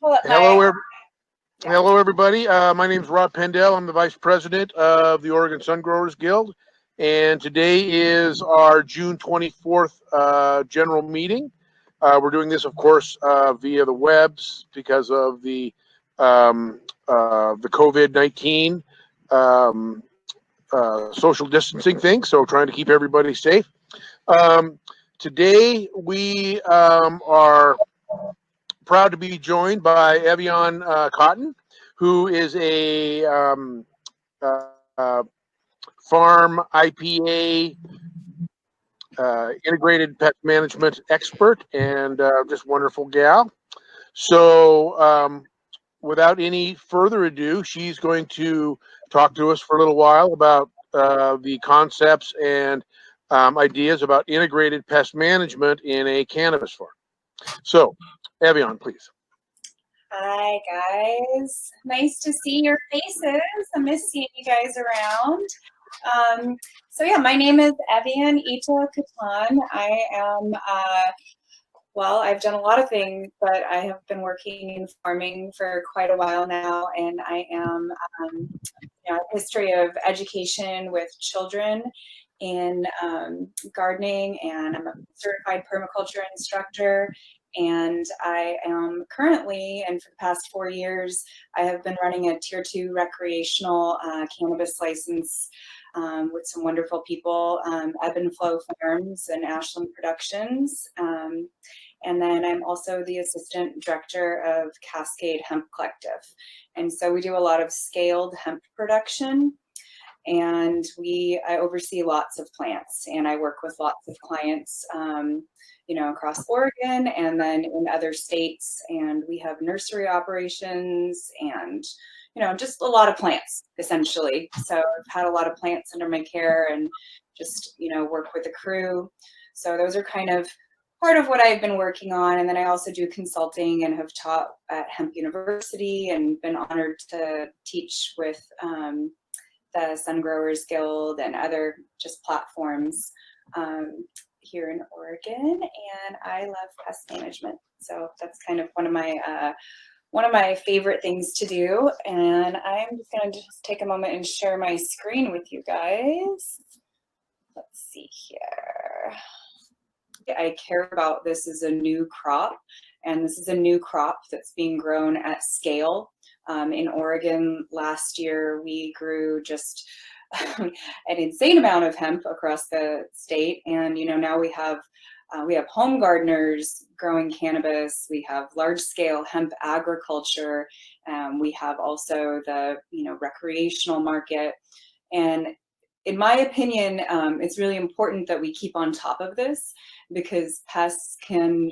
Hello, everybody. My name is Rod Pendell. I'm the Vice President of the Oregon Sungrowers Guild, and today is our June 24th general meeting. We're doing this, of course, via the webs because of the COVID-19 social distancing thing, so trying to keep everybody safe. Today, we are proud to be joined by Eviane Ita Coton, who is a farm IPA integrated pest management expert and just wonderful gal. So without any further ado, she's going to talk to us for a little while about the concepts and ideas about integrated pest management in a cannabis farm. So, Eviane, please. Hi, guys. Nice to see your faces. I miss seeing you guys around. So yeah, my name is Eviane Ita Coton. I am, well, I've done a lot of things, but I have been working in farming for quite a while now, and I am, a history of education with children in gardening, and I'm a certified permaculture instructor. And I am currently, and for the past 4 years, I have been running a Tier 2 recreational cannabis license with some wonderful people, Ebb and Flow Farms and Ashland Productions. And then I'm also the assistant director of Cascade Hemp Collective. And so we do a lot of scaled hemp production. And I oversee lots of plants, and I work with lots of clients, across Oregon and then in other states. And we have nursery operations and, just a lot of plants, essentially. So I've had a lot of plants under my care and just, work with a crew. So those are kind of part of what I've been working on. And then I also do consulting and have taught at Hemp University and been honored to teach with the Sungrowers Guild and other just platforms here in Oregon. And I love pest management, so that's kind of one of my favorite things to do. And I'm just going to take a moment and share my screen with you guys. Let's see here. I care about this as a new crop, and this is a new crop that's being grown at scale. In Oregon last year, we grew just an insane amount of hemp across the state, and now we have home gardeners growing cannabis. We have large-scale hemp agriculture. We have also the recreational market, and in my opinion, it's really important that we keep on top of this because pests can,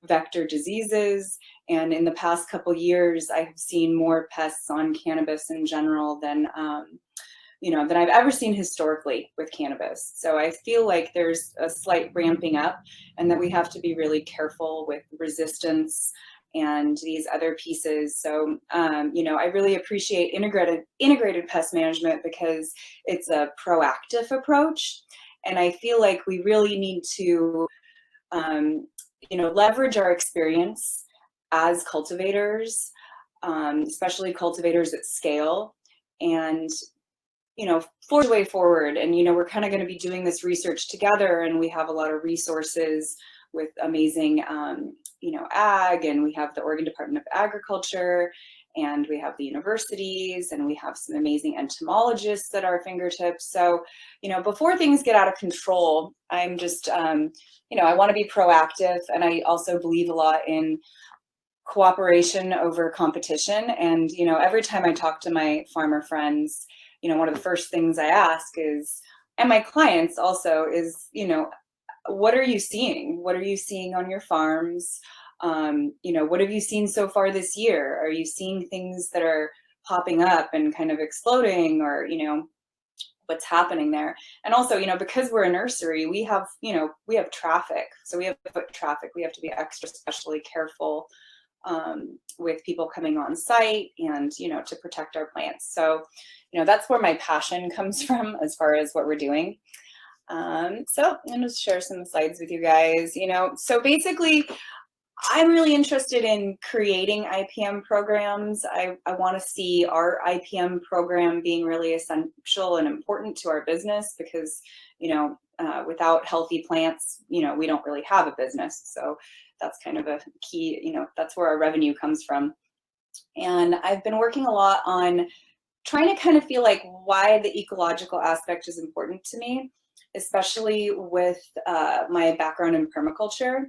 vector diseases. And in the past couple years, I have seen more pests on cannabis in general than I've ever seen historically with cannabis. So I feel like there's a slight ramping up, and that we have to be really careful with resistance and these other pieces. So, I really appreciate integrated pest management because it's a proactive approach. And I feel like we really need to, leverage our experience as cultivators, especially cultivators at scale, and, forge the way forward. And, we're kind of going to be doing this research together, and we have a lot of resources with amazing, ag, and we have the Oregon Department of Agriculture, and we have the universities, and we have some amazing entomologists at our fingertips. So, before things get out of control, I'm just, I want to be proactive, and I also believe a lot in cooperation over competition. And, every time I talk to my farmer friends, one of the first things I ask is, and my clients also is, what are you seeing? What are you seeing on your farms? What have you seen so far this year? Are you seeing things that are popping up and kind of exploding, or, what's happening there? And also, because we're a nursery, we have traffic. So we have foot traffic. We have to be extra especially careful with people coming on site and, to protect our plants. So, that's where my passion comes from as far as what we're doing. So I'm going to share some slides with you guys. So basically, I'm really interested in creating IPM programs. I want to see our IPM program being really essential and important to our business because, you know, without healthy plants, you know, we don't really have a business. So that's kind of a key, you know, that's where our revenue comes from. And I've been working a lot on trying to kind of feel like why the ecological aspect is important to me, especially with my background in permaculture.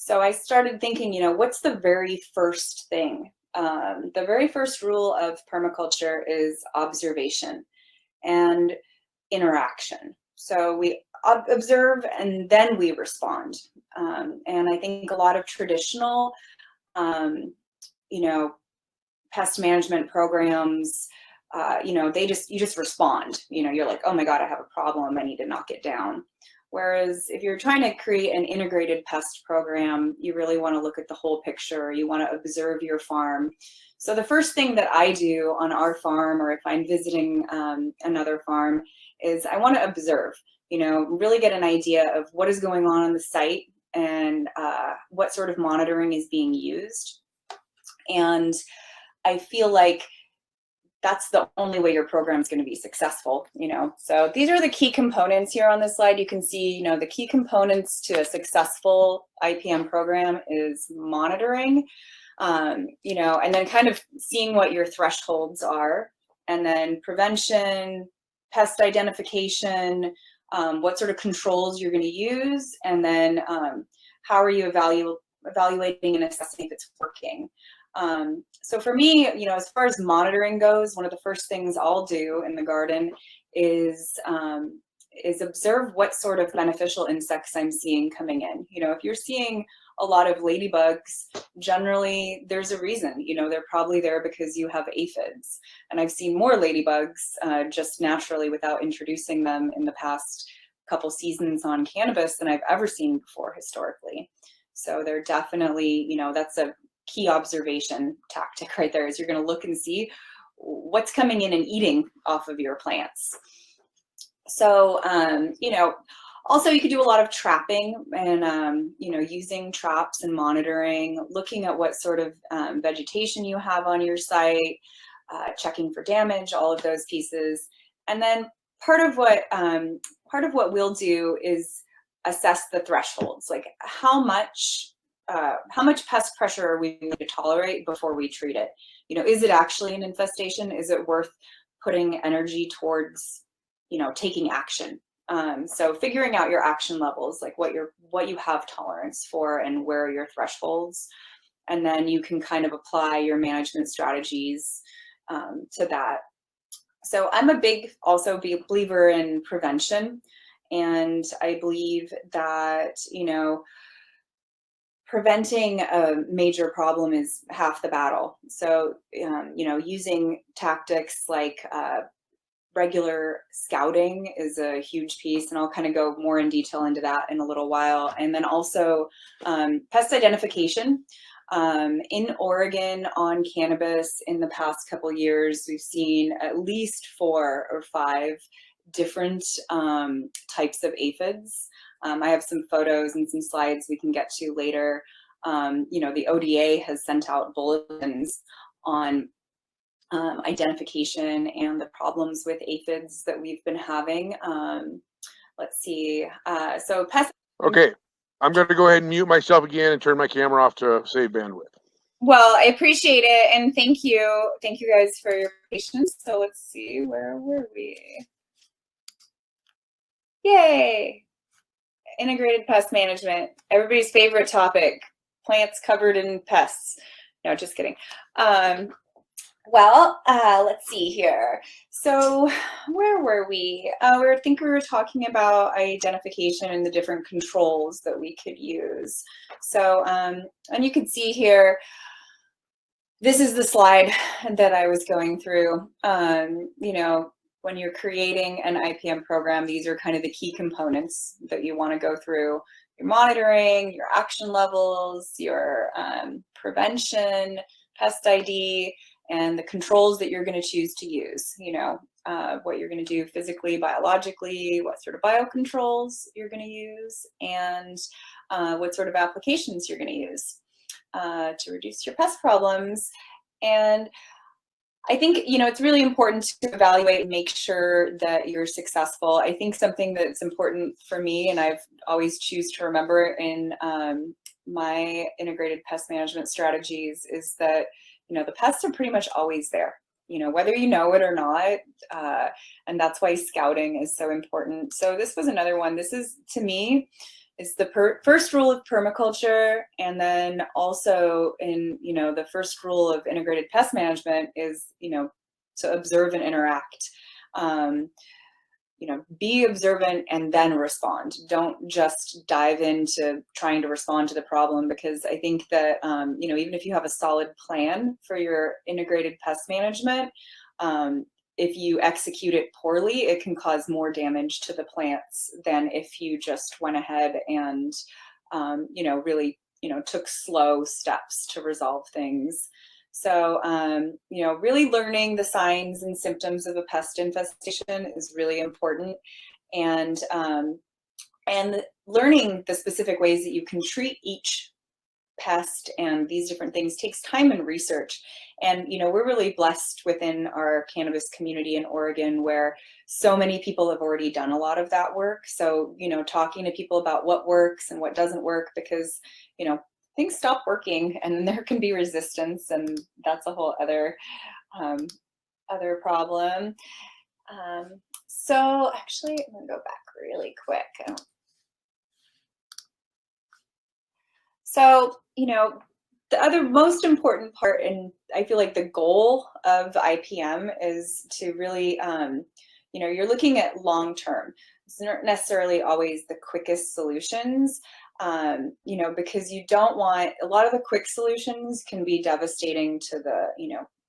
So I started thinking, you know, what's the very first thing? The very first rule of permaculture is observation and interaction. So we observe and then we respond. And I think a lot of traditional, you know, pest management programs, you know, you just respond. You know, you're like, oh my God, I have a problem, I need to knock it down. Whereas if you're trying to create an integrated pest program, you really want to look at the whole picture. You want to observe your farm. So the first thing that I do on our farm, or if I'm visiting another farm, is I want to observe, you know, really get an idea of what is going on the site and what sort of monitoring is being used. And I feel like that's the only way your program is going to be successful, you know. So these are the key components here on this slide. You can see, you know, the key components to a successful IPM program is monitoring, you know, and then kind of seeing what your thresholds are, and then prevention, pest identification, what sort of controls you're going to use, and then how are you evaluating and assessing if it's working. So for me, you know, as far as monitoring goes, one of the first things I'll do in the garden is observe what sort of beneficial insects I'm seeing coming in. You know, if you're seeing a lot of ladybugs, generally there's a reason. You know, they're probably there because you have aphids. And I've seen more ladybugs just naturally without introducing them in the past couple seasons on cannabis than I've ever seen before historically. So they're definitely, you know, that's a key observation tactic right there, is you're going to look and see what's coming in and eating off of your plants. So, you know, also you could do a lot of trapping and, you know, using traps and monitoring, looking at what sort of vegetation you have on your site, checking for damage, all of those pieces. And then part of what we'll do is assess the thresholds, like how much pest pressure are we going to tolerate before we treat it? You know, is it actually an infestation? Is it worth putting energy towards, you know, taking action? So figuring out your action levels, like what you have tolerance for and where are your thresholds, and then you can kind of apply your management strategies to that. So I'm a big believer in prevention, and I believe that, you know, preventing a major problem is half the battle. So, you know, using tactics like regular scouting is a huge piece, and I'll kind of go more in detail into that in a little while. And then also pest identification. In Oregon on cannabis in the past couple years, we've seen at least 4 or 5 different types of aphids. I have some photos and some slides we can get to later. You know, the ODA has sent out bulletins on identification and the problems with aphids that we've been having. Let's see. So pest. Okay, I'm going to go ahead and mute myself again and turn my camera off to save bandwidth. Well, I appreciate it, and thank you guys for your patience. So let's see, where were we? Yay! Integrated pest management, everybody's favorite topic, plants covered in pests. No, just kidding. Well, let's see here. So where were we? I think we were talking about identification and the different controls that we could use. So, and you can see here, this is the slide that I was going through. You know, when you're creating an IPM program, these are kind of the key components that you want to go through: your monitoring, your action levels, your prevention, pest ID, and the controls that you're going to choose to use. You know, what you're going to do physically, biologically, what sort of biocontrols you're going to use, and what sort of applications you're going to use. to reduce your pest problems. And I think, it's really important to evaluate and make sure that you're successful. I think something that's important for me, and I've always choose to remember in my integrated pest management strategies, is that, the pests are pretty much always there, whether you know it or not. And that's why scouting is so important. So this was another one. This is, to me, is the first rule of permaculture, and then also in the first rule of integrated pest management is to observe and interact. Be observant and then respond. Don't just dive into trying to respond to the problem, because I think that even if you have a solid plan for your integrated pest management, if you execute it poorly, it can cause more damage to the plants than if you just went ahead and, really, took slow steps to resolve things. So, really learning the signs and symptoms of a pest infestation is really important. And learning the specific ways that you can treat each pest and these different things takes time and research. And we're really blessed within our cannabis community in Oregon, where so many people have already done a lot of that work. So talking to people about what works and what doesn't work, because things stop working and there can be resistance, and that's a whole other problem. So actually, I'm gonna go back really quick. So, the other most important part, and I feel like the goal of IPM, is to really, you're looking at long term. It's not necessarily always the quickest solutions, because you don't want, a lot of the quick solutions can be devastating to the,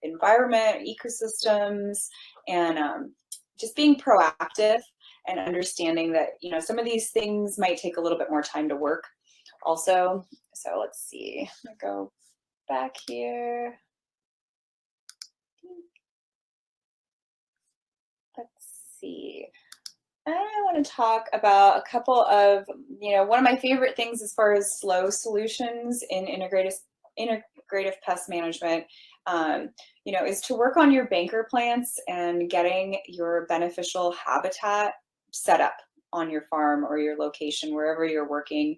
environment, ecosystems, and just being proactive and understanding that, some of these things might take a little bit more time to work also. So let's see, I'm gonna go back here. Let's see. I want to talk about a couple of, one of my favorite things as far as slow solutions in integrative pest management, is to work on your banker plants and getting your beneficial habitat set up on your farm or your location, wherever you're working.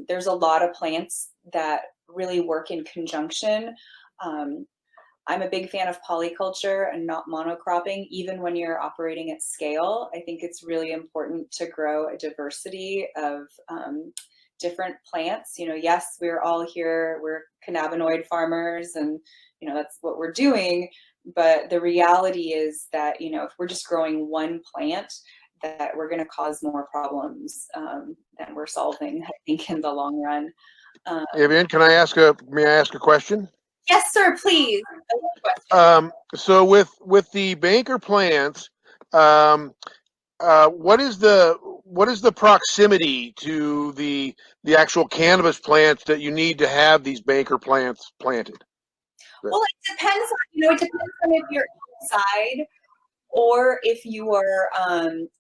There's a lot of plants that really work in conjunction. I'm a big fan of polyculture and not monocropping, even when you're operating at scale. I think it's really important to grow a diversity of different plants. Yes, we're all here, we're cannabinoid farmers, and that's what we're doing. But the reality is that, if we're just growing one plant, that we're going to cause more problems than we're solving, I think, in the long run. Eviane, may I ask a question? Yes, sir, please. So with the banker plants, what is the proximity to the actual cannabis plants that you need to have these banker plants planted? Well, it depends on, it depends on if you're outside or if you are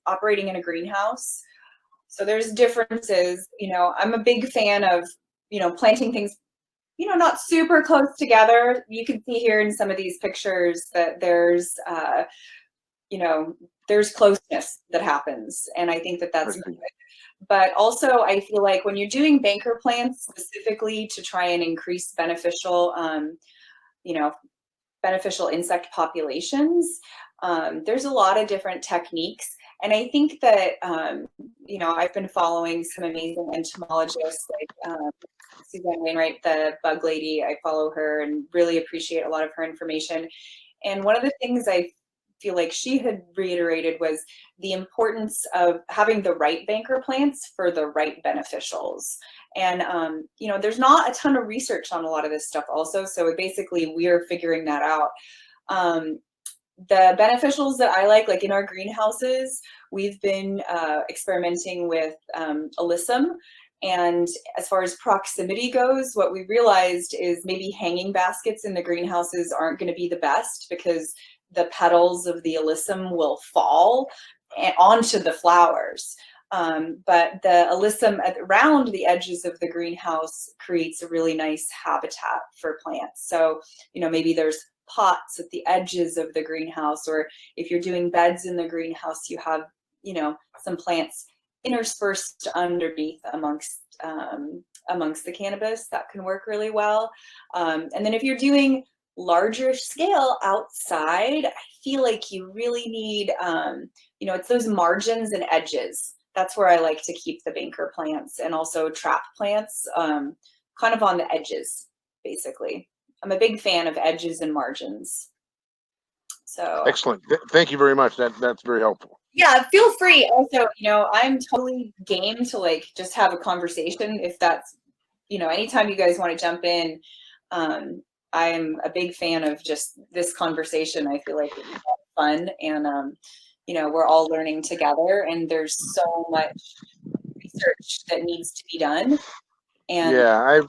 operating in a greenhouse. So there's differences. I'm a big fan of, planting things, not super close together. You can see here in some of these pictures that there's, there's closeness that happens. And I think that that's good. But also, I feel like when you're doing banker plants specifically to try and increase beneficial, beneficial insect populations, there's a lot of different techniques. And I think that, I've been following some amazing entomologists like Suzanne Wainwright, the bug lady. I follow her and really appreciate a lot of her information. And one of the things I feel like she had reiterated was the importance of having the right banker plants for the right beneficials. And, there's not a ton of research on a lot of this stuff also. So basically we're figuring that out. The beneficials that I like in our greenhouses, we've been experimenting with alyssum. And as far as proximity goes, what we realized is maybe hanging baskets in the greenhouses aren't going to be the best, because the petals of the alyssum will fall onto the flowers. But the alyssum around the edges of the greenhouse creates a really nice habitat for plants. So, maybe there's pots at the edges of the greenhouse, or if you're doing beds in the greenhouse, you have, some plants interspersed underneath amongst the cannabis. That can work really well. And then if you're doing larger scale outside, I feel like you really need, it's those margins and edges. That's where I like to keep the banker plants, and also trap plants, kind of on the edges, basically. I'm a big fan of edges and margins. So excellent. Thank you very much. That's very helpful. Yeah, feel free. Also, I'm totally game to just have a conversation if that's, anytime you guys want to jump in. I'm a big fan of just this conversation. I feel like it's fun, and we're all learning together, and there's so much research that needs to be done. And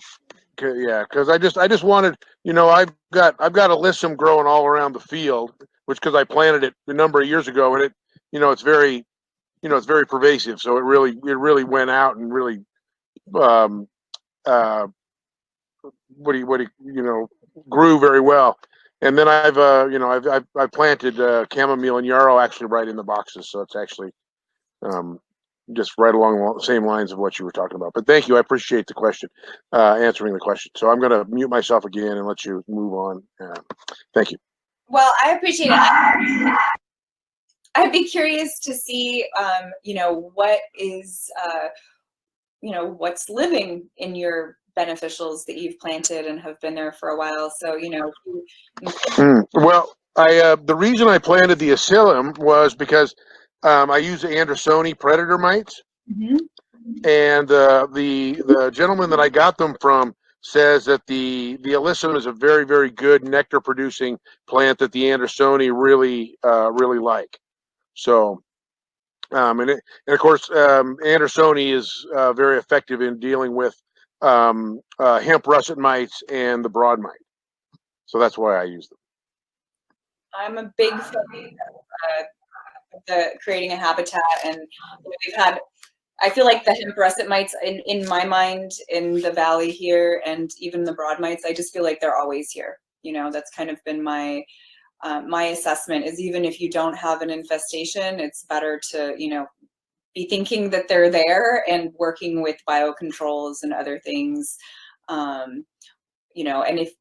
because I just wanted, I've got alyssum growing all around the field, because I planted it a number of years ago, and it's very, it's very pervasive. So it really went out and really, grew very well. And then I've planted chamomile and yarrow actually right in the boxes, so it's actually just right along the same lines of what you were talking about. But thank you, I appreciate the question, answering the question. So I'm going to mute myself again and let you move on. Thank you. Well, I appreciate it. I'd be curious to see, what is, what's living in your beneficials that you've planted and have been there for a while. So, Well, the reason I planted the psyllium was because I use Andersoni predator mites, and the gentleman that I got them from says that the alyssum is a very, very good nectar producing plant that the Andersoni really like. So, and of course, Andersoni is very effective in dealing with hemp russet mites and the broad mite. So that's why I use them. I'm a big fan of creating a habitat, and I feel like the hemp russet mites in my mind in the valley here, and even the broad mites, I just feel like they're always here. That's kind of been my assessment, is even if you don't have an infestation, it's better to, be thinking that they're there and working with biocontrols and other things. And if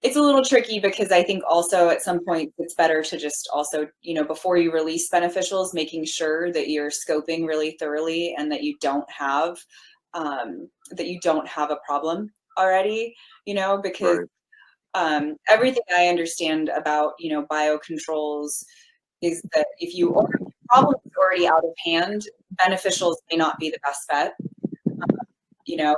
it's a little tricky, because I think also at some point it's better to just also, before you release beneficials, making sure that you're scoping really thoroughly and that you don't have a problem already, because Right. Everything I understand about, biocontrols is that if the problem is already out of hand, beneficials may not be the best bet.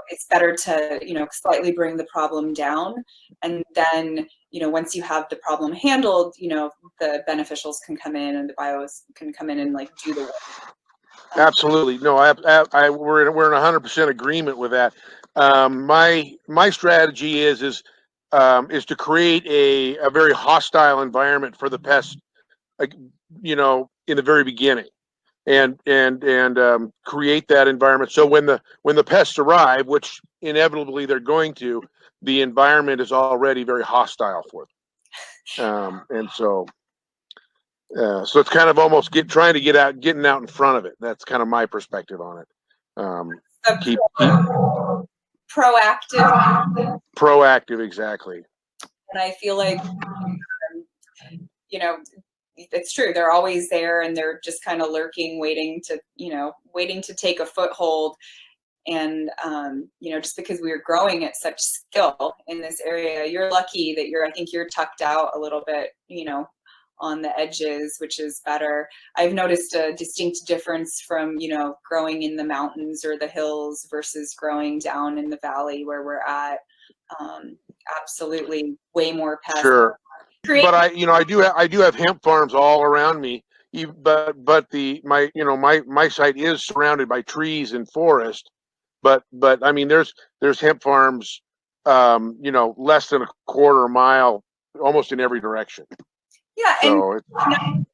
It's better to, slightly bring the problem down, and then, once you have the problem handled, the beneficials can come in and the bios can come in and do the work. Absolutely. No, we're in 100% agreement with that. My strategy is to create a very hostile environment for the pests, in the very beginning, and create that environment. So when the pests arrive, which inevitably they're going to, the environment is already very hostile for them. And so it's kind of almost getting out in front of it. That's kind of my perspective on it. Keep proactive, exactly. And I feel like, it's true. They're always there, and they're just kind of lurking, waiting to take a foothold. And, just because we're growing at such skill in this area, you're lucky that I think you're tucked out a little bit, on the edges, which is better. I've noticed a distinct difference from, growing in the mountains or the hills versus growing down in the valley where we're at. Absolutely way more pests. Sure. But I do have hemp farms all around me. But my site is surrounded by trees and forest. But I mean, there's hemp farms, less than a quarter mile, almost in every direction. Yeah, so and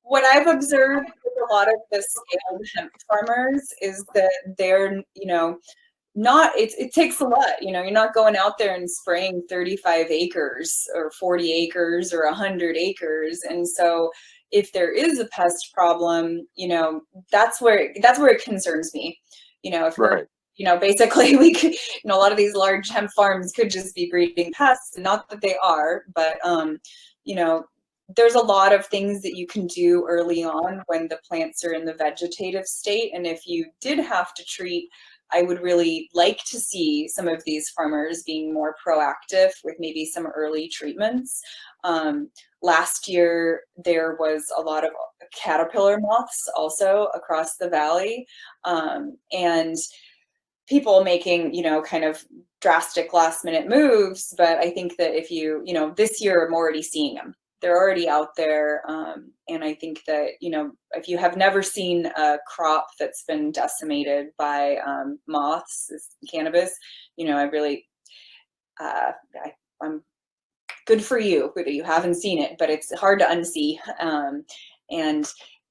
what I've observed with a lot of the scaled hemp farmers is that they're, it takes a lot, you're not going out there and spraying 35 acres or 40 acres or 100 acres. And so if there is a pest problem, that's where it concerns me. If we're, basically we could, a lot of these large hemp farms could just be breeding pests, not that they are, but, there's a lot of things that you can do early on when the plants are in the vegetative state. And if you did have to treat, I would really like to see some of these farmers being more proactive with maybe some early treatments. Last year, there was a lot of caterpillar moths also across the valley, and people making, kind of drastic last minute moves. But I think that if you, this year I'm already seeing them. They're already out there. And I think that, if you have never seen a crop that's been decimated by moths, cannabis, I really, I'm good for you that you haven't seen it, but it's hard to unsee. And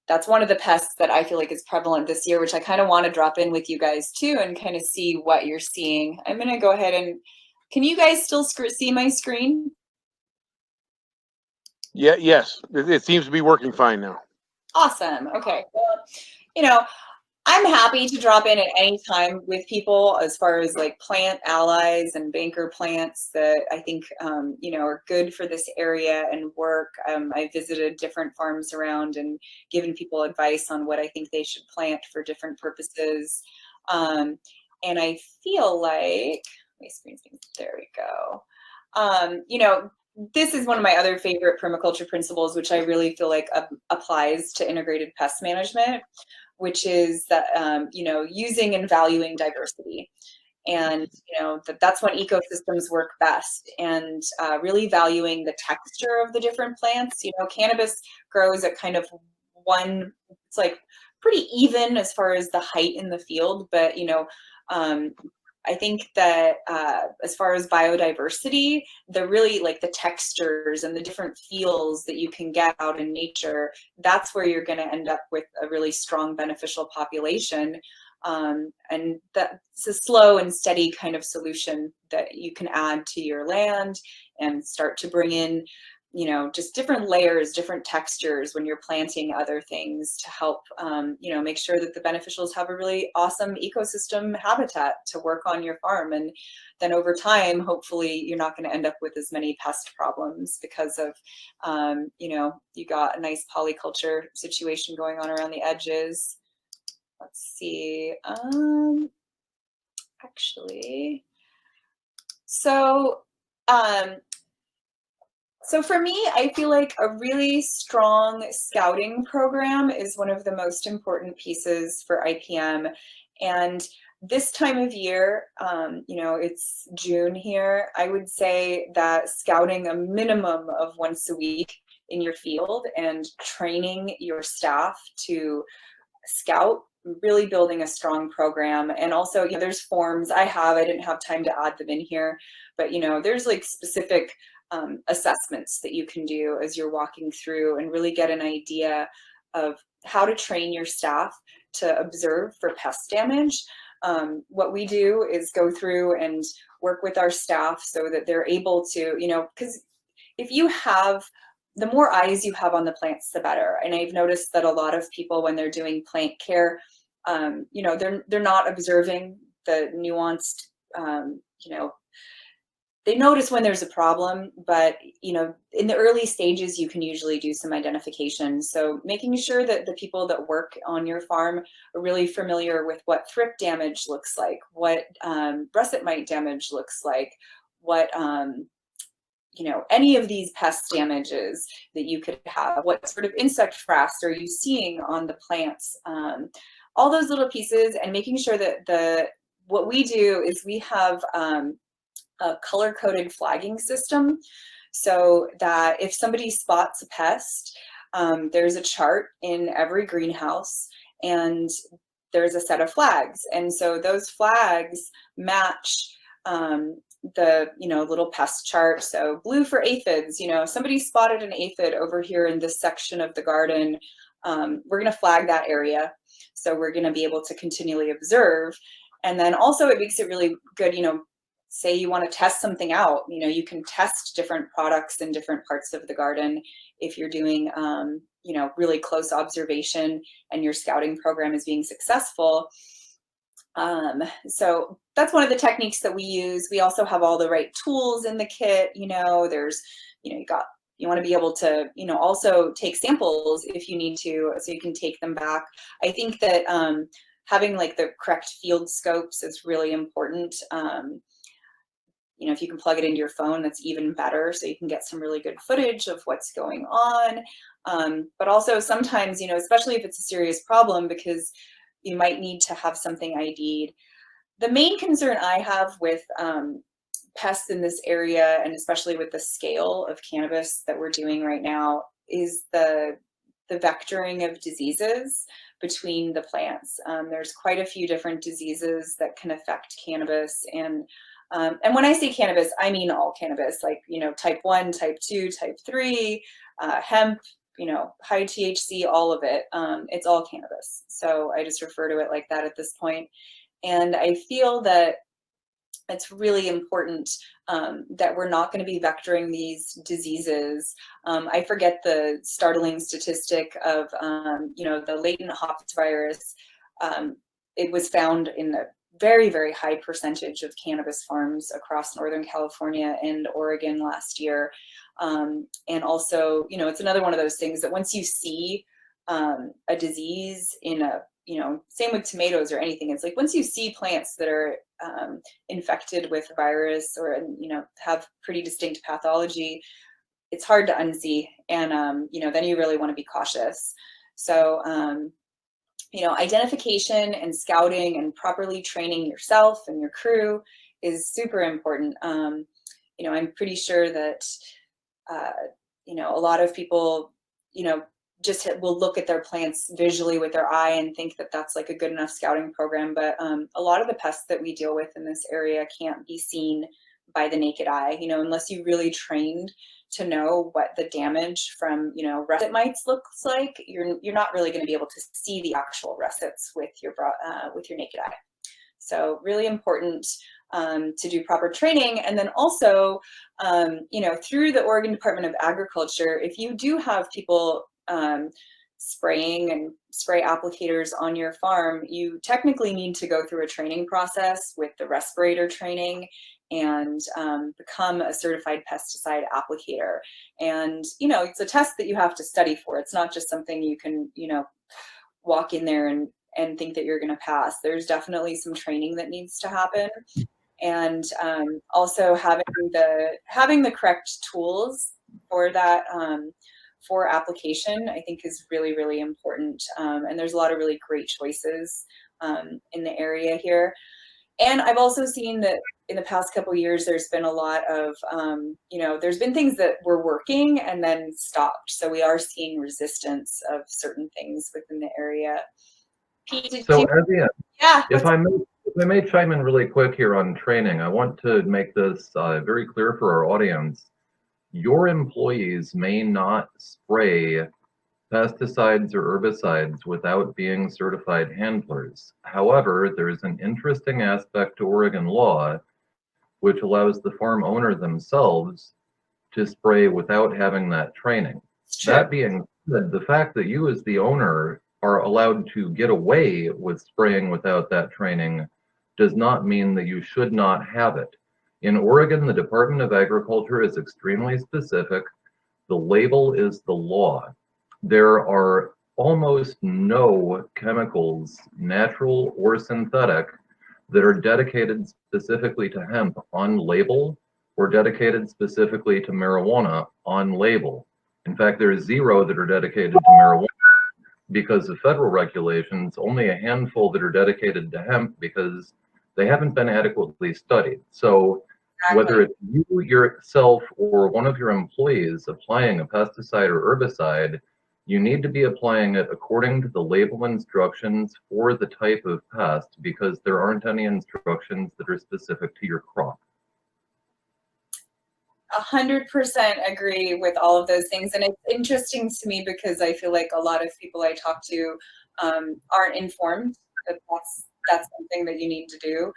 that's one of the pests that I feel like is prevalent this year, which I kind of want to drop in with you guys too and kind of see what you're seeing. I'm going to go ahead and, can you guys still see my screen? Yeah, yes. It seems to be working fine now. Awesome. Okay. Well, I'm happy to drop in at any time with people as far as like plant allies and banker plants that I think, are good for this area and work. I visited different farms around and given people advice on what I think they should plant for different purposes. And I feel like, my screen's there we go. This is one of my other favorite permaculture principles, which I really feel like applies to integrated pest management, which is that, using and valuing diversity. And, that's when ecosystems work best, and really valuing the texture of the different plants. Cannabis grows at kind of it's like pretty even as far as the height in the field, but, I think that as far as biodiversity, the really like the textures and the different feels that you can get out in nature, that's where you're going to end up with a really strong beneficial population. And that's a slow and steady kind of solution that you can add to your land and start to bring in, just different layers, different textures when you're planting other things to help, make sure that the beneficials have a really awesome ecosystem habitat to work on your farm. And then over time, hopefully you're not going to end up with as many pest problems because of, you got a nice polyculture situation going on around the edges. Let's see, actually, so for me, I feel like a really strong scouting program is one of the most important pieces for IPM. And this time of year, it's June here, I would say that scouting a minimum of once a week in your field and training your staff to scout, really building a strong program. And also, there's forms I didn't have time to add them in here, but there's like specific assessments that you can do as you're walking through and really get an idea of how to train your staff to observe for pest damage. What we do is go through and work with our staff so that they're able to, because if you have, the more eyes you have on the plants, the better. And I've noticed that a lot of people, when they're doing plant care, they're not observing the nuanced, they notice when there's a problem, but in the early stages, you can usually do some identification. So making sure that the people that work on your farm are really familiar with what thrift damage looks like, what russet mite damage looks like, what any of these pest damages that you could have, what sort of insect frass are you seeing on the plants, all those little pieces, and making sure that what we do is we have a color-coded flagging system so that if somebody spots a pest, there's a chart in every greenhouse and there's a set of flags. And so those flags match the, little pest chart. So blue for aphids, if somebody spotted an aphid over here in this section of the garden, we're going to flag that area. So we're going to be able to continually observe. And then also it makes it really good, say you want to test something out, you can test different products in different parts of the garden if you're doing, really close observation and your scouting program is being successful. So that's one of the techniques that we use. We also have all the right tools in the kit. There's, you want to be able to, also take samples if you need to, so you can take them back. I think that having like the correct field scopes is really important. If you can plug it into your phone, that's even better. So you can get some really good footage of what's going on. But also sometimes, especially if it's a serious problem, because you might need to have something ID'd. The main concern I have with pests in this area, and especially with the scale of cannabis that we're doing right now, is the vectoring of diseases between the plants. There's quite a few different diseases that can affect cannabis, and when I say cannabis, I mean all cannabis, like, type 1, type 2, type 3, hemp, high THC, all of it. It's all cannabis. So I just refer to it like that at this point. And I feel that it's really important that we're not going to be vectoring these diseases. I forget the startling statistic of, the latent hops virus. It was found in a very, very high percentage of cannabis farms across Northern California and Oregon last year. And also, it's another one of those things that once you see a disease in a, same with tomatoes or anything, it's like once you see plants that are infected with virus or, have pretty distinct pathology, it's hard to unsee. And, then you really want to be cautious. So, identification and scouting and properly training yourself and your crew is super important. I'm pretty sure that, a lot of people, just will look at their plants visually with their eye and think that that's like a good enough scouting program. But a lot of the pests that we deal with in this area can't be seen by the naked eye, unless you really trained to know what the damage from, russet mites looks like. You're not really going to be able to see the actual russets with your naked eye. So really important to do proper training. And then also, through the Oregon Department of Agriculture, if you do have people spraying and spray applicators on your farm, you technically need to go through a training process with the respirator training and become a certified pesticide applicator. And, it's a test that you have to study for. It's not just something you can, walk in there and think that you're going to pass. There's definitely some training that needs to happen. And also having the correct tools for that, for application, I think is really, really important. And there's a lot of really great choices in the area here. And I've also seen that in the past couple of years, there's been a lot of, there's been things that were working and then stopped. So we are seeing resistance of certain things within the area. Pete, so Eviane, yeah, if I may chime in really quick here on training, I want to make this very clear for our audience. Your employees may not spray pesticides or herbicides without being certified handlers. However, there's an interesting aspect to Oregon law which allows the farm owner themselves to spray without having that training. That being said, the fact that you as the owner are allowed to get away with spraying without that training does not mean that you should not have it. In Oregon, the Department of Agriculture is extremely specific. The label is the law. There are almost no chemicals, natural or synthetic, that are dedicated specifically to hemp on label or dedicated specifically to marijuana on label. In fact, there are 0 that are dedicated to marijuana because of federal regulations, only a handful that are dedicated to hemp because they haven't been adequately studied. So whether it's you yourself or one of your employees applying a pesticide or herbicide, you need to be applying it according to the label instructions for the type of pest, because there aren't any instructions that are specific to your crop. 100% agree with all of those things. And it's interesting to me because I feel like a lot of people I talk to aren't informed that that's something that you need to do.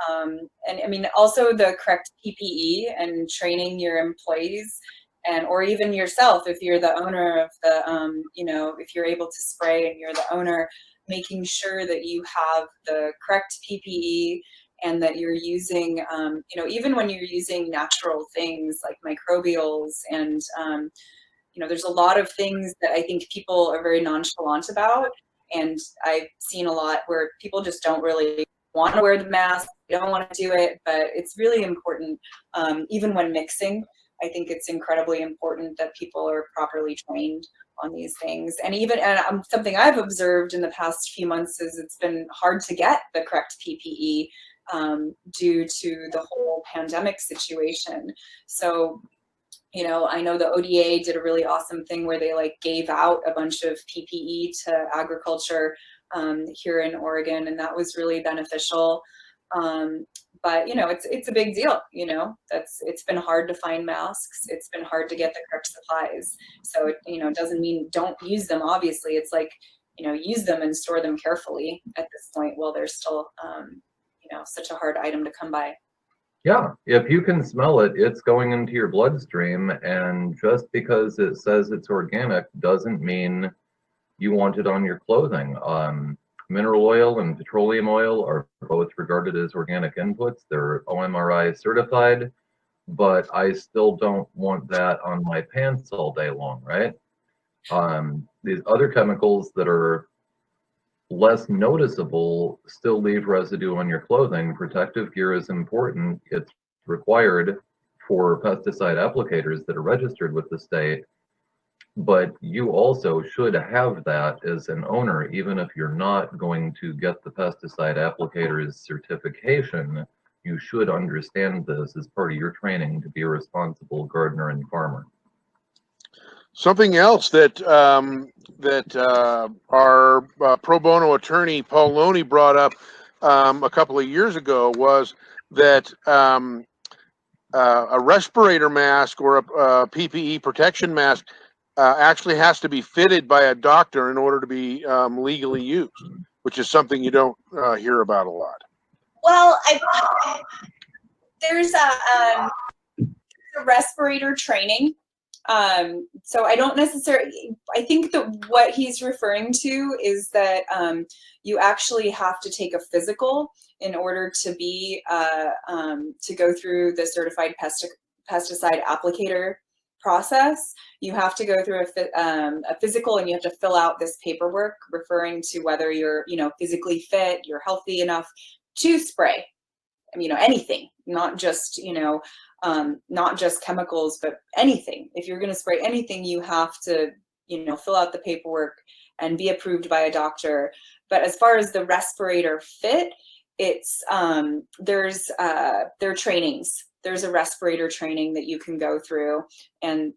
And I mean, also the correct PPE and training your employees and, or even yourself, if you're the owner of the, you know, if you're able to spray and you're the owner, making sure that you have the correct PPE and that you're using, you know, even when you're using natural things like microbials and, you know, there's a lot of things that I think people are very nonchalant about. And I've seen a lot where people just don't really want to wear the mask, they don't want to do it, but it's really important, even when mixing. I think it's incredibly important that people are properly trained on these things. And even something I've observed in the past few months is it's been hard to get the correct PPE due to the whole pandemic situation. So, you know, I know the ODA did a really awesome thing where they like gave out a bunch of PPE to agriculture here in Oregon, and that was really beneficial. But you know, it's a big deal. You know, it's been hard to find masks. It's been hard to get the correct supplies. So it, you know, doesn't mean don't use them. Obviously, it's like, you know, use them and store them carefully at this point while they're still, you know, such a hard item to come by. Yeah, if you can smell it, it's going into your bloodstream, and just because it says it's organic doesn't mean you want it on your clothing. Mineral oil and petroleum oil are both regarded as organic inputs. They're OMRI certified, but I still don't want that on my pants all day long, right? These other chemicals that are less noticeable still leave residue on your clothing. Protective gear is important. It's required for pesticide applicators that are registered with the state, but you also should have that as an owner, even if you're not going to get the pesticide applicator's certification. You should understand this as part of your training to be a responsible gardener and farmer. Something else that our pro bono attorney Paul Loney brought up a couple of years ago was that a respirator mask or a PPE protection mask actually has to be fitted by a doctor in order to be legally used, which is something you don't hear about a lot. Well, there's a respirator training. So I don't necessarily, I think that what he's referring to is that you actually have to take a physical in order to be, to go through the certified pesticide applicator process. You have to go through a physical, and you have to fill out this paperwork referring to whether you're, you know, physically fit, you're healthy enough to spray, you know, anything, not just, you know, not just chemicals, but anything. If you're going to spray anything, you have to, you know, fill out the paperwork and be approved by a doctor. But as far as the respirator fit, it's there are trainings. There's a respirator training that you can go through, and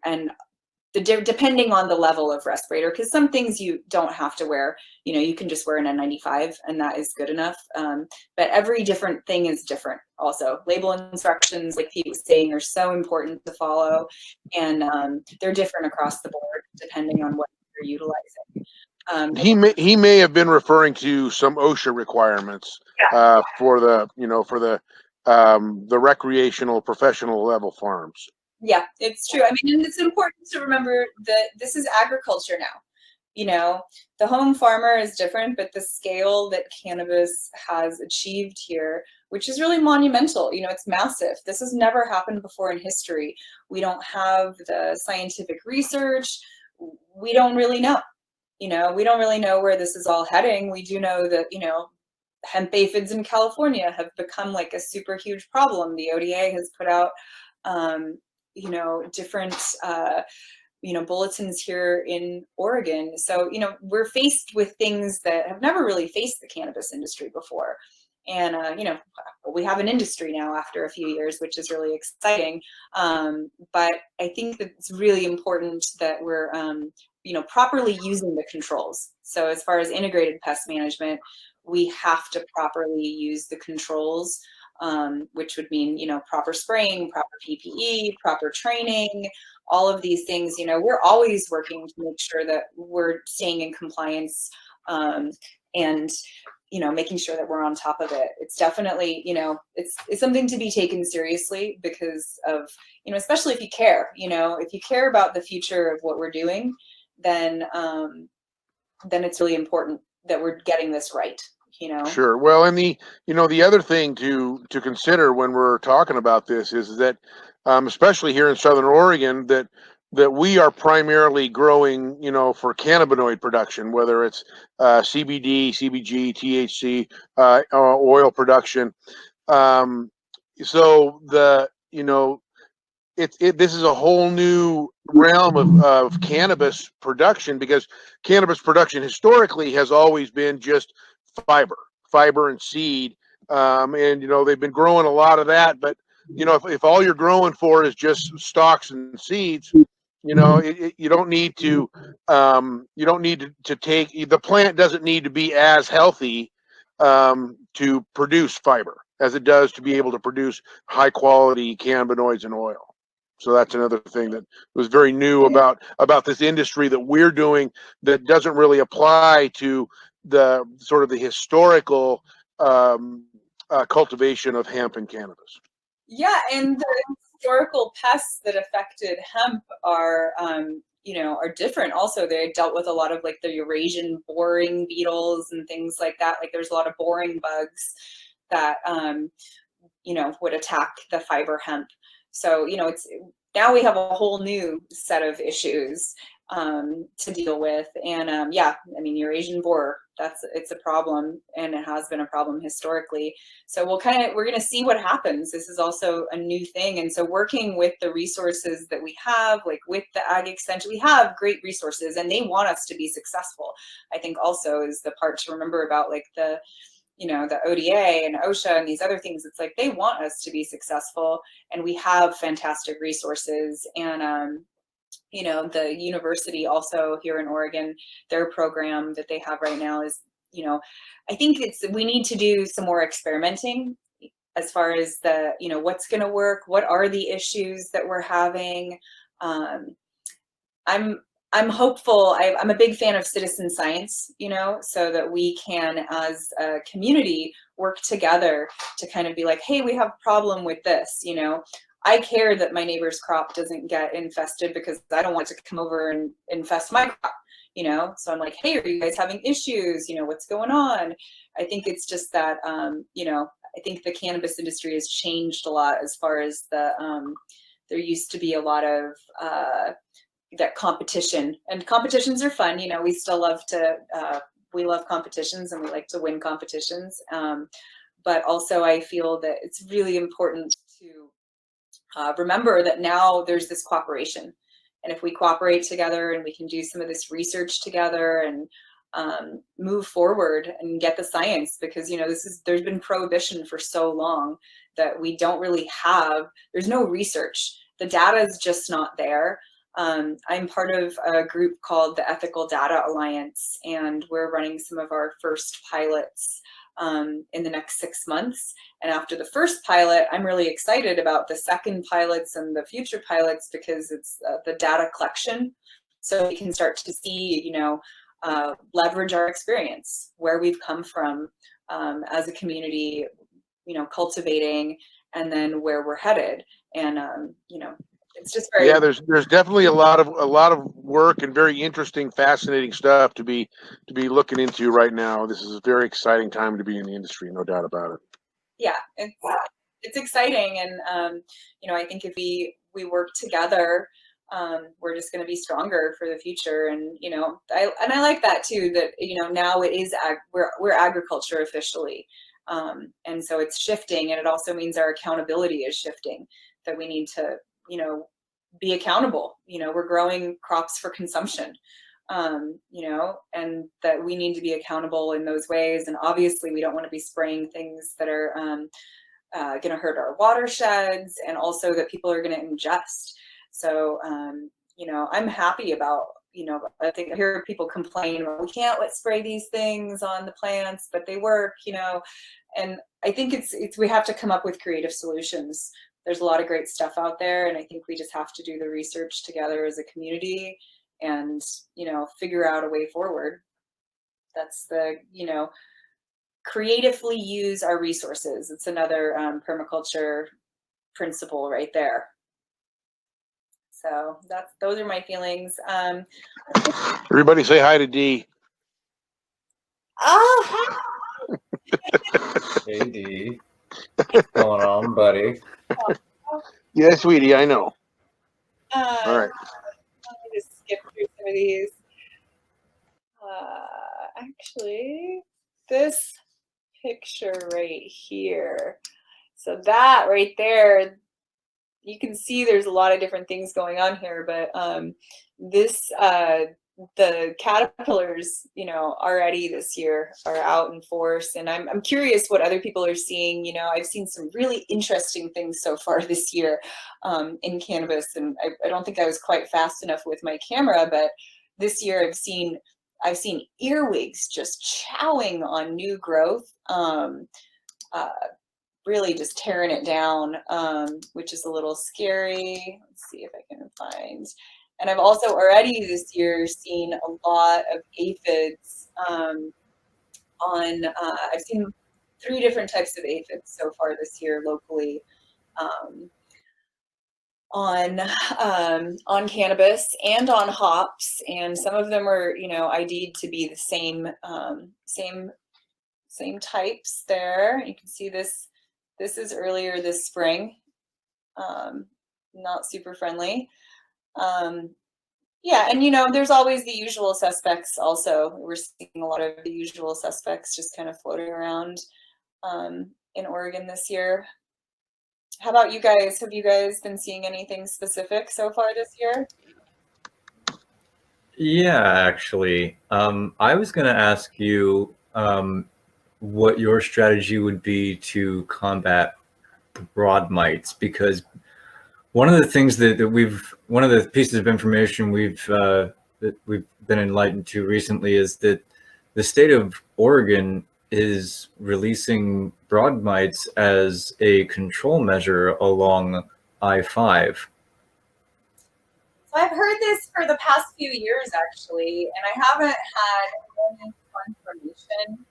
depending on the level of respirator, because some things you don't have to wear, you know, you can just wear an N95 and that is good enough. But every different thing is different. Also, label instructions, like he was saying, are so important to follow, and they're different across the board depending on what you're utilizing. He may have been referring to some OSHA requirements for the, you know, for the recreational professional level farms. Yeah, it's true. I mean, and it's important to remember that this is agriculture now. You know, the home farmer is different, but the scale that cannabis has achieved here, which is really monumental, you know, it's massive. This has never happened before in history. We don't have the scientific research. We don't really know. You know, we don't really know where this is all heading. We do know that, you know, hemp aphids in California have become like a super huge problem. The ODA has put out, you know, different, you know, bulletins here in Oregon. So, you know, we're faced with things that have never really faced the cannabis industry before. And, you know, we have an industry now after a few years, which is really exciting. But I think that it's really important that we're, you know, properly using the controls. So as far as integrated pest management, we have to properly use the controls which would mean, proper spraying, proper PPE, proper training, all of these things. We're always working to make sure that we're staying in compliance, and making sure that we're on top of it. It's definitely, it's something to be taken seriously because of, especially if you care, if you care about the future of what we're doing, then it's really important that we're getting this right. Sure. Well, and the other thing to consider when we're talking about this is that, especially here in Southern Oregon, that we are primarily growing, for cannabinoid production, whether it's CBD, CBG, THC, oil production. So this is a whole new realm of cannabis production, because cannabis production historically has always been just fiber and seed, and they've been growing a lot of that. But if all you're growing for is just stalks and seeds, you don't need to take, the plant doesn't need to be as healthy to produce fiber as it does to be able to produce high quality cannabinoids and oil. So that's another thing that was very new about this industry that we're doing, that doesn't really apply to the sort of the historical cultivation of hemp and cannabis. Yeah, and the historical pests that affected hemp are different. Also, they dealt with a lot of like the Eurasian boring beetles and things like that. Like there's a lot of boring bugs that would attack the fiber hemp. So it's now we have a whole new set of issues to deal with. And Eurasian borer, it's a problem, and it has been a problem historically. So we're going to see what happens. This is also a new thing. And so working with the resources that we have, like with the Ag Extension, we have great resources and they want us to be successful. I think also is the part to remember about like the ODA and OSHA and these other things. It's like they want us to be successful, and we have fantastic resources. And the university also here in Oregon, their program that they have right now is, I think we need to do some more experimenting as far as the, what's going to work, what are the issues that we're having. I'm hopeful. I'm a big fan of citizen science, so that we can, as a community, work together to kind of be like, hey, we have a problem with this, I care that my neighbor's crop doesn't get infested because I don't want it to come over and infest my crop, So I'm like, hey, are you guys having issues? What's going on? I think it's just that, I think the cannabis industry has changed a lot as far as there used to be a lot of that competition, and competitions are fun. We still love we love competitions and we like to win competitions. But also I feel that it's really important to remember that now there's this cooperation, and if we cooperate together and we can do some of this research together and move forward and get the science, because there's been prohibition for so long that we don't really there's no research, the data is just not there. I'm part of a group called the Ethical Data Alliance, and we're running some of our first pilots in the next 6 months. And after the first pilot, I'm really excited about the second pilots and the future pilots, because it's the data collection. So we can start to see, leverage our experience, where we've come from as a community, cultivating, and then where we're headed. And, it's just very, there's definitely a lot of work and very interesting, fascinating stuff to be looking into right now. This is a very exciting time to be in the industry, no doubt about it. Yeah, it's exciting, and I think if we work together, we're just going to be stronger for the future. And I like that too, that now it is we're agriculture officially, and so it's shifting, and it also means our accountability is shifting, that we need to be accountable. We're growing crops for consumption, and that we need to be accountable in those ways. And obviously we don't want to be spraying things that are going to hurt our watersheds, and also that people are going to ingest. So I'm happy about you know, I think I hear people complain about, we can't spray these things on the plants, but they work, you know, and I think it's we have to come up with creative solutions. There's a lot of great stuff out there, and I think we just have to do the research together as a community and, you know, figure out a way forward. That's the, you know, creatively use our resources. It's another permaculture principle right there. So those are my feelings. Everybody say hi to Dee. Oh, Hey D, what's going on, buddy? Yeah, sweetie, I know. All right. let me just skip through some of these. Actually, this picture right here. So that right there, you can see there's a lot of different things going on here, but this the caterpillars, you know, already this year are out in force, and I'm curious what other people are seeing. You know, I've seen some really interesting things so far this year in cannabis, and I don't think I was quite fast enough with my camera, but this year I've seen earwigs just chowing on new growth, really just tearing it down, which is a little scary. Let's see if I can find. And I've also already this year seen a lot of aphids I've seen 3 different types of aphids so far this year locally on cannabis and on hops, and some of them are, you know, ID'd to be the same types there. You can see this is earlier this spring, not super friendly. Yeah, and you know, there's always the usual suspects also. We're seeing a lot of the usual suspects just kind of floating around in Oregon this year. How about you guys? Have you guys been seeing anything specific so far this year? Yeah, actually, I was going to ask you what your strategy would be to combat broad mites, because one of the things one of the pieces of information that we've been enlightened to recently is that the state of Oregon is releasing broad mites as a control measure along I-5. So I've heard this for the past few years actually, and I haven't had any confirmation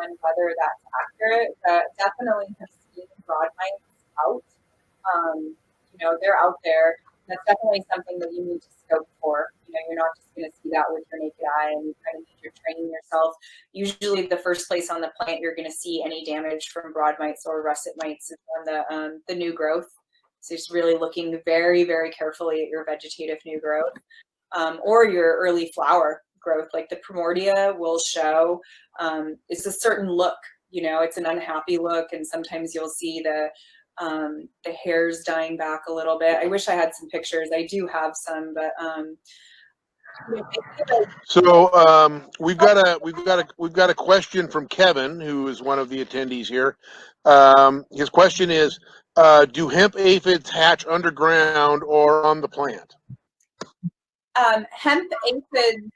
on whether that's accurate, but definitely have seen broad mites out. You know, they're out there. That's definitely something that you need to scope for. You know, you're not just going to see that with your naked eye, and you kind of need to training yourself. Usually the first place on the plant you're going to see any damage from broad mites or russet mites is on the new growth. So just really looking very, very carefully at your vegetative new growth or your early flower growth. Like the primordia will show, it's a certain look, you know, it's an unhappy look, and sometimes you'll see the hairs dying back a little bit. I wish I had some pictures. I do have some, but so we've got a question from Kevin, who is one of the attendees here. His question is, do hemp aphids hatch underground or on the plant? Hemp aphids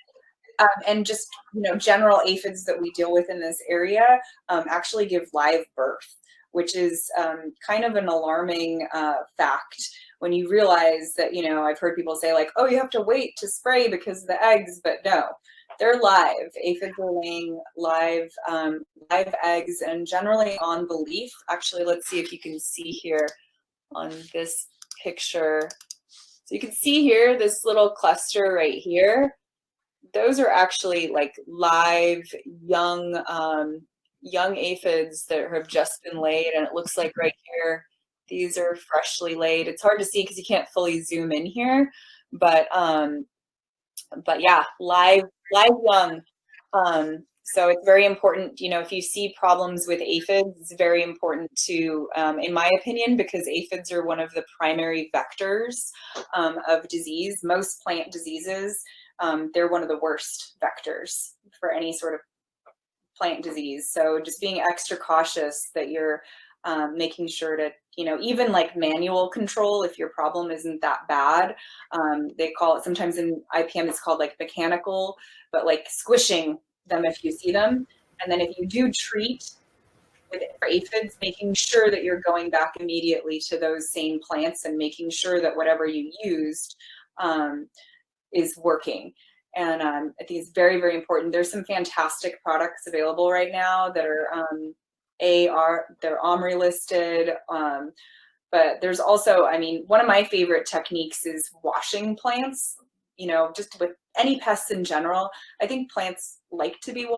and just, you know, general aphids that we deal with in this area actually give live birth, which is kind of an alarming fact when you realize that, you know, I've heard people say like, oh, you have to wait to spray because of the eggs, but no, they're live. Aphids are laying live eggs, and generally on the leaf. Actually, let's see if you can see here on this picture. So you can see here this little cluster right here. Those are actually like live young aphids that have just been laid, and it looks like right here these are freshly laid. It's hard to see because you can't fully zoom in here, but yeah, live young. So it's very important, you know, if you see problems with aphids, it's very important to, in my opinion, because aphids are one of the primary vectors of disease. Most plant diseases, they're one of the worst vectors for any sort of plant disease. So just being extra cautious that you're making sure to, you know, even like manual control if your problem isn't that bad. They call it, sometimes in IPM it's called like mechanical, but like squishing them if you see them. And then if you do treat for aphids, making sure that you're going back immediately to those same plants and making sure that whatever you used is working. And I think it's very, very important. There's some fantastic products available right now that are they're OMRI listed, but there's also, I mean, one of my favorite techniques is washing plants, you know, just with any pests in general. I think plants like to be